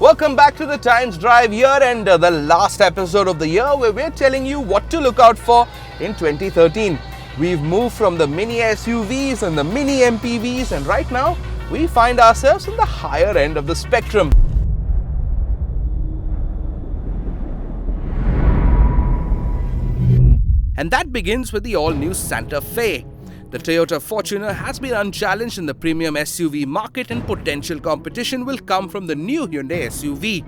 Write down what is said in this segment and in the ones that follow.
Welcome back to the Times Drive here and the last episode of the year where we're telling you what to look out for in 2013. We've moved from the mini SUVs and the mini MPVs and right now we find ourselves in the higher end of the spectrum. And that begins with the all-new Santa Fe. The Toyota Fortuner has been unchallenged in the premium SUV market and potential competition will come from the new Hyundai SUV.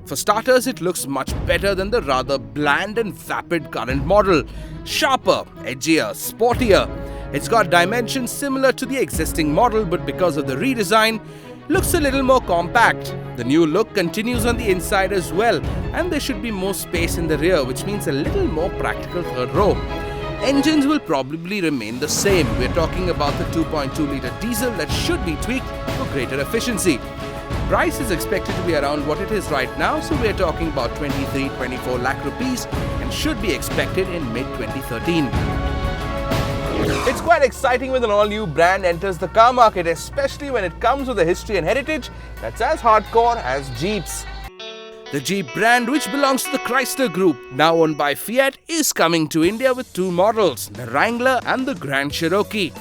For starters, it looks much better than the rather bland and vapid current model. Sharper, edgier, sportier. It's got dimensions similar to the existing model, but because of the redesign, looks a little more compact. The new look continues on the inside as well, and there should be more space in the rear, which means a little more practical third row. Engines will probably remain the same. We're talking about the 2.2-litre diesel that should be tweaked for greater efficiency. Price is expected to be around what it is right now, so we're talking about 23-24 lakh rupees and should be expected in mid-2013. It's quite exciting when an all-new brand enters the car market, especially when it comes with a history and heritage that's as hardcore as Jeeps. The Jeep brand, which belongs to the Chrysler Group, now owned by Fiat, is coming to India with two models, the Wrangler and the Grand Cherokee.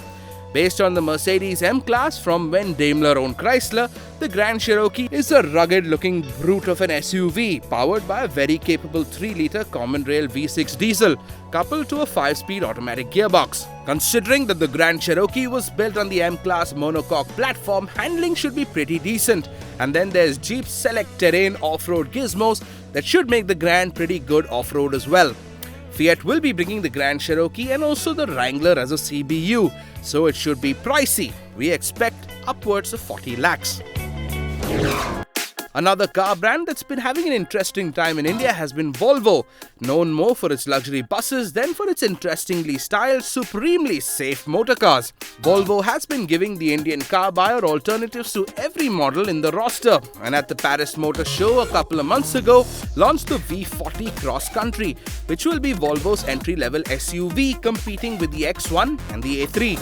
Based on the Mercedes M-Class from when Daimler owned Chrysler, the Grand Cherokee is a rugged-looking brute of an SUV, powered by a very capable 3-litre common rail V6 diesel, coupled to a 5-speed automatic gearbox. Considering that the Grand Cherokee was built on the M-Class monocoque platform, handling should be pretty decent. And then there's Jeep's select terrain off-road gizmos that should make the Grand pretty good off-road as well. Fiat will be bringing the Grand Cherokee and also the Wrangler as a CBU, so it should be pricey. We expect upwards of 40 lakhs. Another car brand that's been having an interesting time in India has been Volvo, known more for its luxury buses than for its interestingly styled, supremely safe motor cars. Volvo has been giving the Indian car buyer alternatives to every model in the roster, and at the Paris Motor Show a couple of months ago, launched the V40 Cross Country, which will be Volvo's entry-level SUV competing with the X1 and the A3.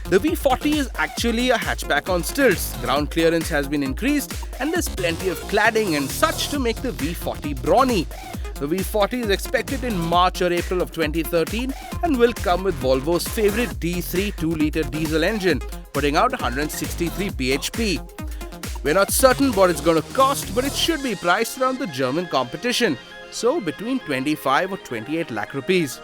The V40 is actually a hatchback on stilts. Ground clearance has been increased and there's plenty of cladding and such to make the V40 brawny. The V40 is expected in March or April of 2013 and will come with Volvo's favorite D3 2-litre diesel engine, putting out 163 bhp. We're not certain what it's going to cost, but it should be priced around the German competition, so between 25 or 28 lakh rupees.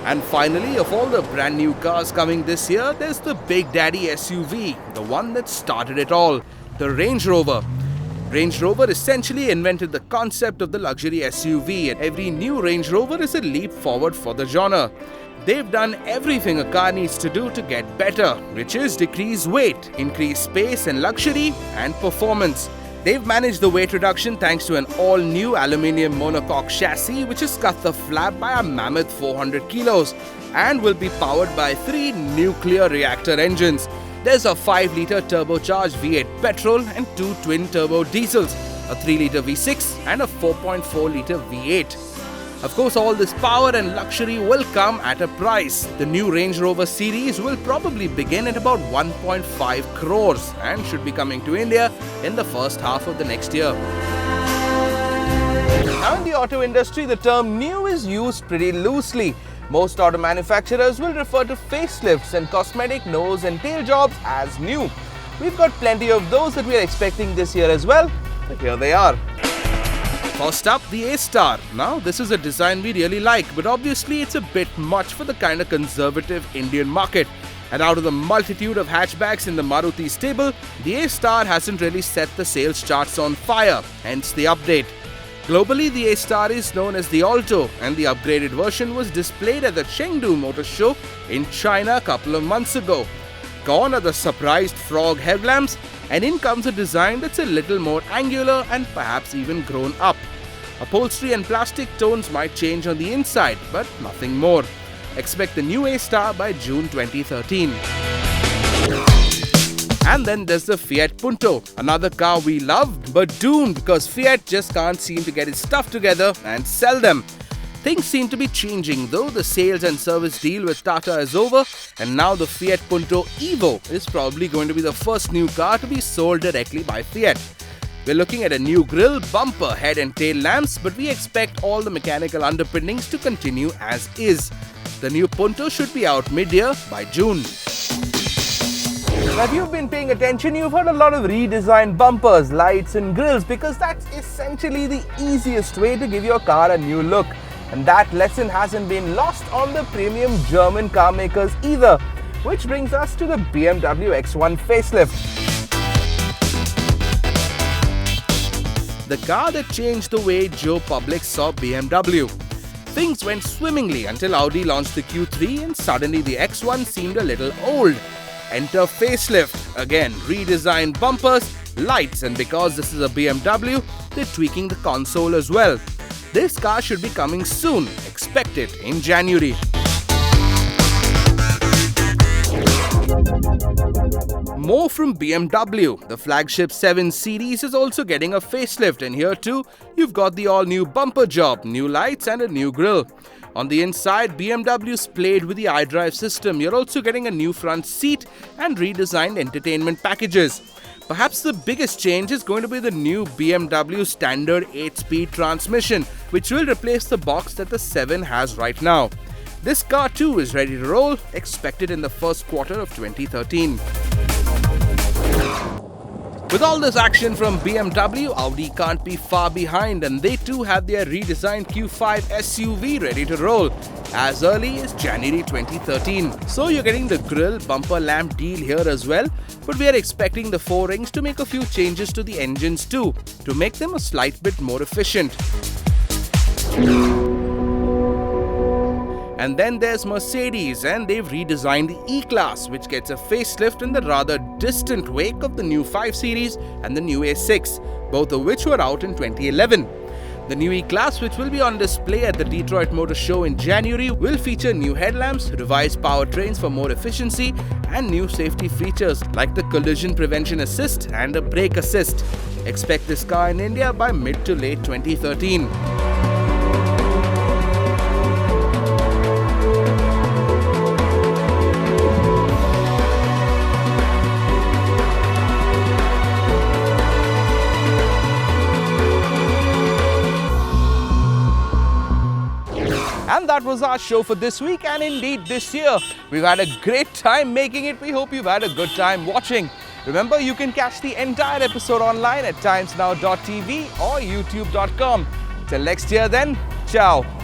And finally, of all the brand new cars coming this year, there's the Big Daddy SUV, the one that started it all, the Range Rover. Range Rover essentially invented the concept of the luxury SUV, and every new Range Rover is a leap forward for the genre. They've done everything a car needs to do to get better, which is decrease weight, increase space and luxury, and performance. They've managed the weight reduction thanks to an all-new aluminium monocoque chassis which has cut the flap by a mammoth 400 kilos and will be powered by 3 nuclear reactor engines. There's a 5-litre turbocharged V8 petrol and 2 twin-turbo diesels, a 3-litre V6 and a 4.4-litre V8. Of course, all this power and luxury will come at a price. The new Range Rover series will probably begin at about 1.5 crores and should be coming to India in the first half of the next year. Now in the auto industry, the term new is used pretty loosely. Most auto manufacturers will refer to facelifts and cosmetic nose and tail jobs as new. We've got plenty of those that we are expecting this year as well, but here they are. First up, the A-Star. Now, this is a design we really like, but obviously it's a bit much for the kind of conservative Indian market. And out of the multitude of hatchbacks in the Maruti stable, the A-Star hasn't really set the sales charts on fire, hence the update. Globally, the A-Star is known as the Alto, and the upgraded version was displayed at the Chengdu Motor Show in China a couple of months ago. Gone are the surprised frog headlamps, and in comes a design that's a little more angular and perhaps even grown up. Upholstery and plastic tones might change on the inside, but nothing more. Expect the new A-Star by June 2013. And then there's the Fiat Punto, another car we love but doomed because Fiat just can't seem to get its stuff together and sell them. Things seem to be changing though. The sales and service deal with Tata is over, and now the Fiat Punto Evo is probably going to be the first new car to be sold directly by Fiat. We're looking at a new grille, bumper, head and tail lamps, but we expect all the mechanical underpinnings to continue as is. The new Punto should be out mid-year by June. Now, if you've been paying attention, you've heard a lot of redesigned bumpers, lights and grills, because that's essentially the easiest way to give your car a new look. And that lesson hasn't been lost on the premium German car makers either. Which brings us to the BMW X1 facelift. The car that changed the way Joe Public saw BMW. Things went swimmingly until Audi launched the Q3 and suddenly the X1 seemed a little old. Enter facelift. Again, redesigned bumpers, lights, and because this is a BMW, they're tweaking the console as well. This car should be coming soon, expected in January. More from BMW. The flagship 7 Series is also getting a facelift, and here too, you've got the all-new bumper job, new lights and a new grille. On the inside, BMW's played with the iDrive system. You're also getting a new front seat and redesigned entertainment packages. Perhaps the biggest change is going to be the new BMW standard 8-speed transmission, which will replace the box that the 7 has right now. This car too is ready to roll, expected in the first quarter of 2013. With all this action from BMW, Audi can't be far behind, and they too have their redesigned Q5 SUV ready to roll as early as January 2013. So you're getting the grille bumper lamp deal here as well, but we are expecting the 4 rings to make a few changes to the engines too, to make them a slight bit more efficient. And then there's Mercedes, and they've redesigned the E-Class, which gets a facelift in the rather distant wake of the new 5 Series and the new A6, both of which were out in 2011. The new E-Class, which will be on display at the Detroit Motor Show in January, will feature new headlamps, revised powertrains for more efficiency, and new safety features like the collision prevention assist and a brake assist. Expect this car in India by mid to late 2013. And that was our show for this week and indeed this year. We've had a great time making it. We hope you've had a good time watching. Remember, you can catch the entire episode online at timesnow.tv or youtube.com. Till next year then, ciao.